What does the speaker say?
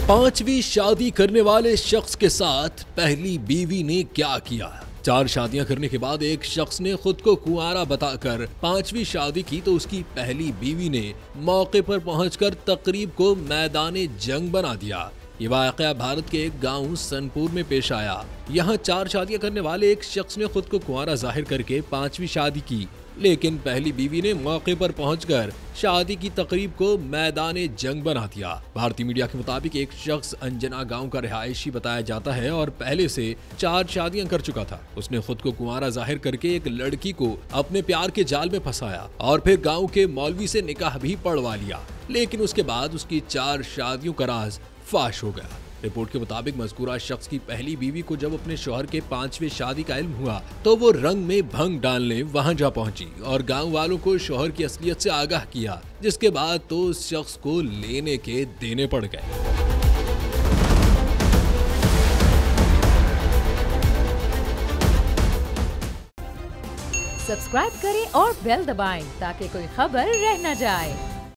पांचवी शादी करने वाले शख्स के साथ पहली बीवी ने क्या किया। 4 शादियां करने के बाद एक शख्स ने खुद को कुंवारा बताकर पांचवी शादी की तो उसकी पहली बीवी ने मौके पर पहुंचकर तकरीब को मैदाने जंग बना दिया। ये वाकया भारत के एक गांव सनपुर में पेश आया। यहाँ 4 शादियां करने वाले एक शख्स ने खुद को कुंवारा जाहिर करके पांचवी शादी की, लेकिन पहली बीवी ने मौके पर पहुंचकर शादी की तकरीब को मैदाने जंग बना दिया। भारतीय मीडिया के मुताबिक एक शख्स अंजना गांव का रिहायशी बताया जाता है और पहले से 4 शादियां कर चुका था। उसने खुद को कुंवारा जाहिर करके एक लड़की को अपने प्यार के जाल में फंसाया और फिर गांव के मौलवी से निकाह भी पढ़वा लिया, लेकिन उसके बाद उसकी 4 शादियों का राज फाश हो गया। रिपोर्ट के मुताबिक मज़कूरा शख्स की पहली बीवी को जब अपने शौहर के 5वें शादी का इल्म हुआ तो वो रंग में भंग डालने वहां जा पहुंची और गांव वालों को शौहर की असलियत से आगाह किया, जिसके बाद तो उस शख्स को लेने के देने पड़ गए। सब्सक्राइब करें और बेल दबाएं ताकि कोई खबर रह न जाए।